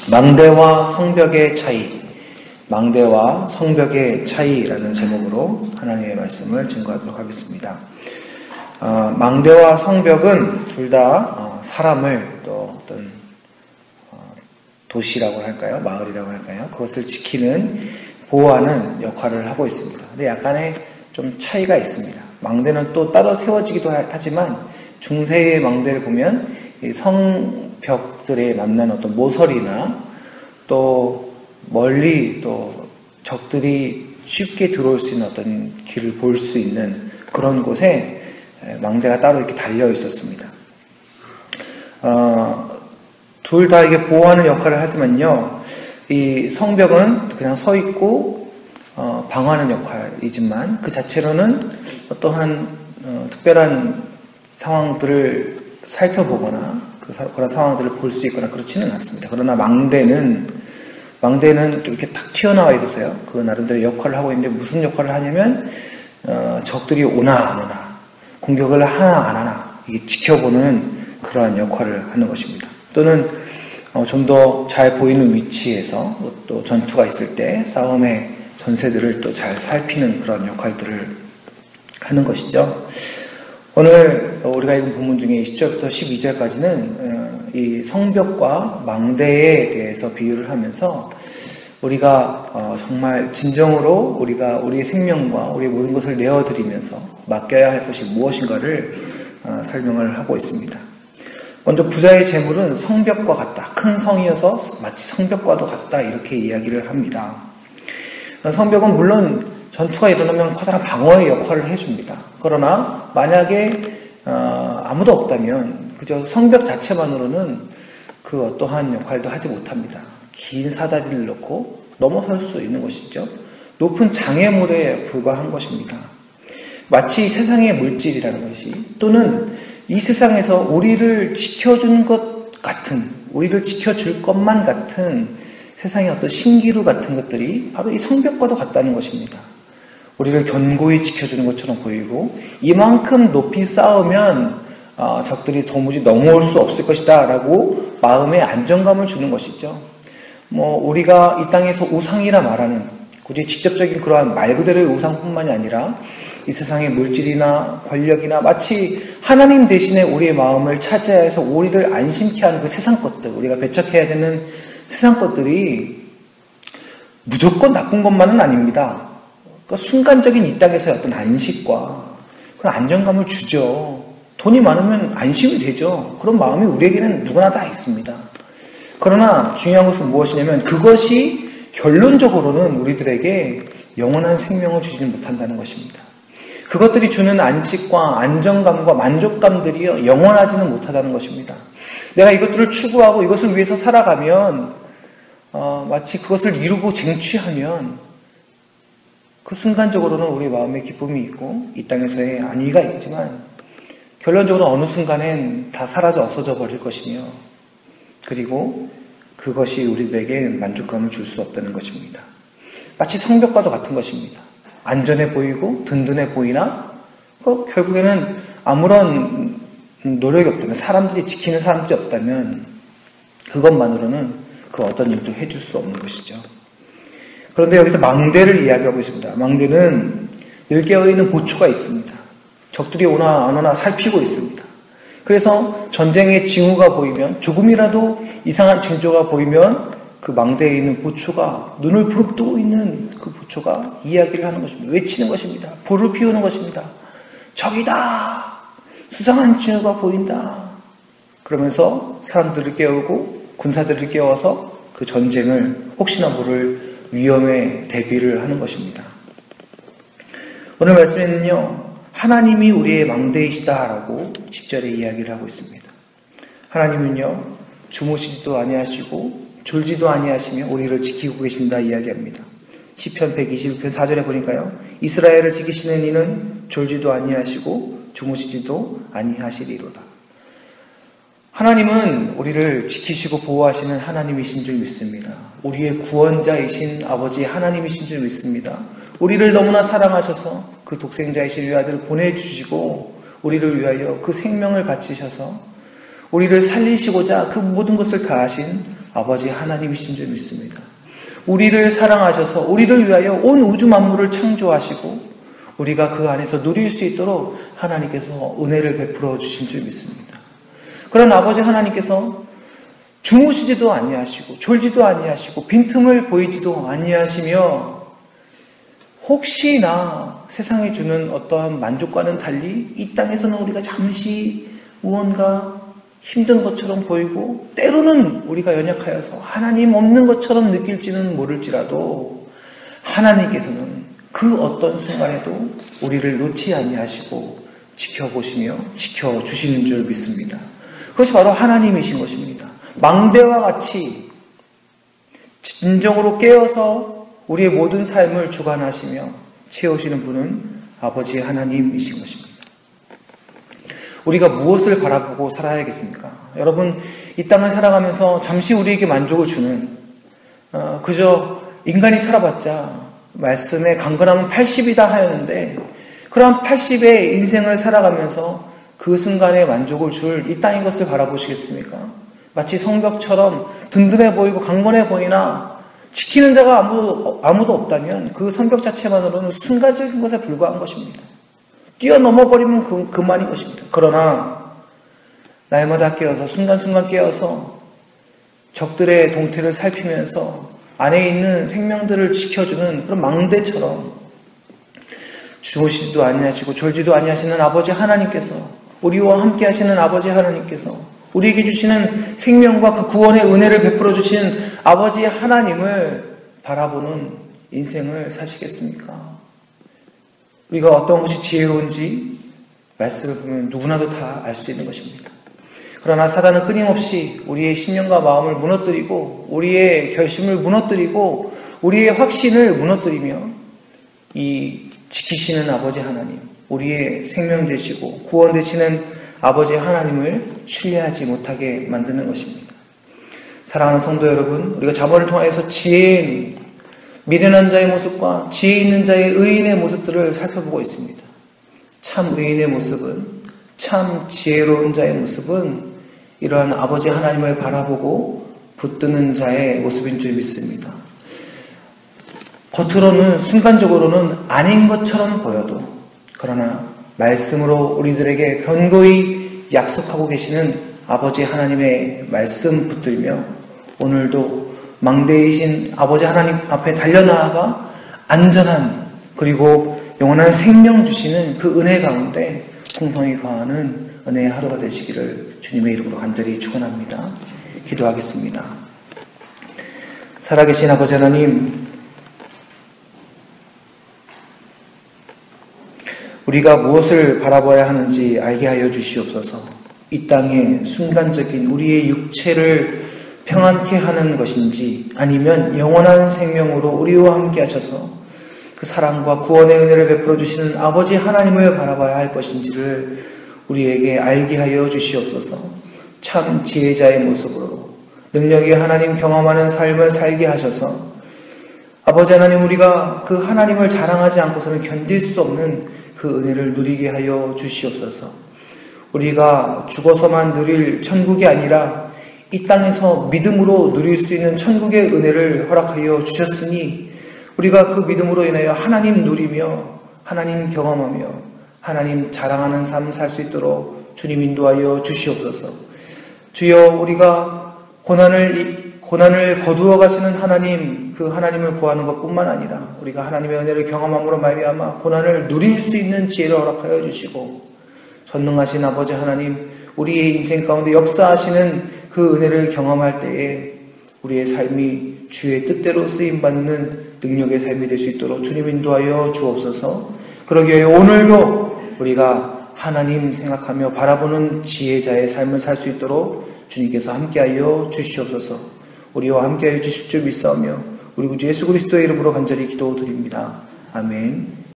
망대와 성벽의 차이, 망대와 성벽의 차이라는 제목으로 하나님의 말씀을 증거하도록 하겠습니다. 망대와 성벽은 둘 다 사람을 또 어떤 도시라고 할까요? 마을이라고 할까요? 그것을 지키는, 보호하는 역할을 하고 있습니다. 근데 약간의 좀 차이가 있습니다. 망대는 또 따로 세워지기도 하지만 중세의 망대를 보면 이 성벽들에 만난 어떤 모서리나 또 멀리 또 적들이 쉽게 들어올 수 있는 어떤 길을 볼 수 있는 그런 곳에 망대가 따로 이렇게 달려 있었습니다. 둘 다 이게 보호하는 역할을 하지만요, 이 성벽은 그냥 서 있고 방어하는 역할이지만 그 자체로는 어떠한 특별한 상황들을 살펴보거나 그런 상황들을 볼 수 있거나 그렇지는 않습니다. 그러나 망대는 좀 이렇게 딱 튀어나와 있었어요. 그 나름대로 역할을 하고 있는데 무슨 역할을 하냐면 적들이 오나 안 오나, 공격을 하나 안 하나 이게 지켜보는 그러한 역할을 하는 것입니다. 또는 좀 더 잘 보이는 위치에서 또 전투가 있을 때 싸움의 전세들을 또 잘 살피는 그런 역할들을 하는 것이죠. 오늘 우리가 읽은 본문 중에 20절부터 12절까지는 이 성벽과 망대에 대해서 비유를 하면서 우리가 정말 진정으로 우리가 우리의 생명과 우리의 모든 것을 내어드리면서 맡겨야 할 것이 무엇인가를 설명을 하고 있습니다. 먼저 부자의 재물은 성벽과 같다. 큰 성이어서 마치 성벽과도 같다. 이렇게 이야기를 합니다. 성벽은 물론 전투가 일어나면 커다란 방어의 역할을 해줍니다. 그러나 만약에 아무도 없다면 그저 성벽 자체만으로는 그 어떠한 역할도 하지 못합니다. 긴 사다리를 놓고 넘어설 수 있는 것이죠. 높은 장애물에 불과한 것입니다. 마치 세상의 물질이라는 것이, 또는 이 세상에서 우리를 지켜준 것 같은, 우리를 지켜줄 것만 같은 세상의 어떤 신기루 같은 것들이 바로 이 성벽과도 같다는 것입니다. 우리를 견고히 지켜주는 것처럼 보이고 이만큼 높이 쌓으면 적들이 도무지 넘어올 수 없을 것이다 라고 마음의 안정감을 주는 것이죠. 우리가 이 땅에서 우상이라 말하는, 굳이 직접적인 그러한 말 그대로의 우상뿐만이 아니라 이 세상의 물질이나 권력이나 마치 하나님 대신에 우리의 마음을 차지해서 우리를 안심케 하는 그 세상 것들, 우리가 배척해야 되는 세상 것들이 무조건 나쁜 것만은 아닙니다. 그러니까 순간적인 이 땅에서의 어떤 안식과 그런 안정감을 주죠. 돈이 많으면 안심이 되죠. 그런 마음이 우리에게는 누구나 다 있습니다. 그러나 중요한 것은 무엇이냐면 그것이 결론적으로는 우리들에게 영원한 생명을 주지는 못한다는 것입니다. 그것들이 주는 안식과 안정감과 만족감들이 영원하지는 못하다는 것입니다. 내가 이것들을 추구하고 이것을 위해서 살아가면 마치 그것을 이루고 쟁취하면 그 순간적으로는 우리 마음에 기쁨이 있고 이 땅에서의 안위가 있지만 결론적으로 어느 순간엔 다 사라져 없어져 버릴 것이며, 그리고 그것이 우리들에게 만족감을 줄 수 없다는 것입니다. 마치 성벽과도 같은 것입니다. 안전해 보이고 든든해 보이나 결국에는 아무런 노력이 없다면, 사람들이 지키는 사람들이 없다면 그것만으로는 그 어떤 일도 해줄 수 없는 것이죠. 그런데 여기서 망대를 이야기하고 있습니다. 망대는 늘 깨어있는 보초가 있습니다. 적들이 오나 안 오나 살피고 있습니다. 그래서 전쟁의 징후가 보이면, 조금이라도 이상한 징조가 보이면 그 망대에 있는 보초가, 눈을 부릅뜨고 있는 그 보초가 이야기를 하는 것입니다. 외치는 것입니다. 불을 피우는 것입니다. 적이다! 수상한 징후가 보인다! 그러면서 사람들을 깨우고 군사들을 깨워서 그 전쟁을 혹시나 모를 위험에 대비를 하는 것입니다. 오늘 말씀에는요, 하나님이 우리의 망대이시다라고 10절에 이야기를 하고 있습니다. 하나님은요, 주무시지도 아니하시고 졸지도 아니하시며 우리를 지키고 계신다 이야기합니다. 시편 121편 4절에 보니까요, 이스라엘을 지키시는 이는 졸지도 아니하시고 주무시지도 아니하시리로다. 하나님은 우리를 지키시고 보호하시는 하나님이신 줄 믿습니다. 우리의 구원자이신 아버지 하나님이신 줄 믿습니다. 우리를 너무나 사랑하셔서 그 독생자이신 외아들을 보내주시고 우리를 위하여 그 생명을 바치셔서 우리를 살리시고자 그 모든 것을 다하신 아버지 하나님이신 줄 믿습니다. 우리를 사랑하셔서 우리를 위하여 온 우주 만물을 창조하시고 우리가 그 안에서 누릴 수 있도록 하나님께서 은혜를 베풀어 주신 줄 믿습니다. 그런 아버지 하나님께서 주무시지도 아니하시고 졸지도 아니하시고 빈틈을 보이지도 아니하시며 혹시나 세상에 주는 어떠한 만족과는 달리 이 땅에서는 우리가 잠시 무언가 힘든 것처럼 보이고 때로는 우리가 연약하여서 하나님 없는 것처럼 느낄지는 모를지라도 하나님께서는 그 어떤 순간에도 우리를 놓지 아니하시고 지켜보시며 지켜주시는 줄 믿습니다. 그것이 바로 하나님이신 것입니다. 망대와 같이 진정으로 깨어서 우리의 모든 삶을 주관하시며 채우시는 분은 아버지 하나님이신 것입니다. 우리가 무엇을 바라보고 살아야겠습니까? 여러분, 이 땅을 살아가면서 잠시 우리에게 만족을 주는 그저 인간이 살아봤자 말씀에 강건하면 80이다 하였는데 그러한 80의 인생을 살아가면서 그 순간에 만족을 줄 이 땅의 것을 바라보시겠습니까? 마치 성벽처럼 든든해 보이고 강건해 보이나 지키는 자가 아무도 없다면 그 성벽 자체만으로는 순간적인 것에 불과한 것입니다. 뛰어넘어 버리면 그만인 것입니다. 그러나 날마다 깨어서 순간순간 깨어서 적들의 동태를 살피면서 안에 있는 생명들을 지켜주는 그런 망대처럼 주무시지도 아니하시고 졸지도 아니하시는 아버지 하나님께서 우리와 함께 하시는 아버지 하나님께서 우리에게 주시는 생명과 그 구원의 은혜를 베풀어 주신 아버지 하나님을 바라보는 인생을 사시겠습니까? 우리가 어떤 것이 지혜로운지 말씀을 보면 누구나도 다 알 수 있는 것입니다. 그러나 사단은 끊임없이 우리의 신념과 마음을 무너뜨리고 우리의 결심을 무너뜨리고 우리의 확신을 무너뜨리며 이 지키시는 아버지 하나님, 우리의 생명 되시고 구원 되시는 아버지 하나님을 신뢰하지 못하게 만드는 것입니다. 사랑하는 성도 여러분, 우리가 잠언을 통해서 지혜인 미련한 자의 모습과 지혜 있는 자의 의인의 모습들을 살펴보고 있습니다. 참 의인의 모습은, 참 지혜로운 자의 모습은 이러한 아버지 하나님을 바라보고 붙드는 자의 모습인 줄 믿습니다. 겉으로는 순간적으로는 아닌 것처럼 보여도 그러나 말씀으로 우리들에게 견고히 약속하고 계시는 아버지 하나님의 말씀 붙들며 오늘도 망대이신 아버지 하나님 앞에 달려나아가 안전한 그리고 영원한 생명 주시는 그 은혜 가운데 풍성히 거하는 은혜의 하루가 되시기를 주님의 이름으로 간절히 축원합니다. 기도하겠습니다. 살아계신 아버지 하나님, 우리가 무엇을 바라봐야 하는지 알게 하여 주시옵소서. 이 땅에 순간적인 우리의 육체를 평안케 하는 것인지 아니면 영원한 생명으로 우리와 함께 하셔서 그 사랑과 구원의 은혜를 베풀어 주시는 아버지 하나님을 바라봐야 할 것인지를 우리에게 알게 하여 주시옵소서. 참 지혜자의 모습으로 능력이 하나님 경험하는 삶을 살게 하셔서 아버지 하나님, 우리가 그 하나님을 자랑하지 않고서는 견딜 수 없는 그 은혜를 누리게 하여 주시옵소서. 우리가 죽어서만 누릴 천국이 아니라 이 땅에서 믿음으로 누릴 수 있는 천국의 은혜를 허락하여 주셨으니 우리가 그 믿음으로 인하여 하나님 누리며 하나님 경험하며 하나님 자랑하는 삶 살 수 있도록 주님 인도하여 주시옵소서. 주여, 우리가 고난을 거두어 가시는 하나님, 그 하나님을 구하는 것뿐만 아니라 우리가 하나님의 은혜를 경험함으로 말미암아 고난을 누릴 수 있는 지혜를 허락하여 주시고 전능하신 아버지 하나님, 우리의 인생 가운데 역사하시는 그 은혜를 경험할 때에 우리의 삶이 주의 뜻대로 쓰임받는 능력의 삶이 될 수 있도록 주님 인도하여 주옵소서. 그러기 위해 오늘도 우리가 하나님 생각하며 바라보는 지혜자의 삶을 살 수 있도록 주님께서 함께하여 주시옵소서. 우리와 함께하여 주실 줄 믿사오며 우리 구주 예수 그리스도의 이름으로 간절히 기도드립니다. 아멘.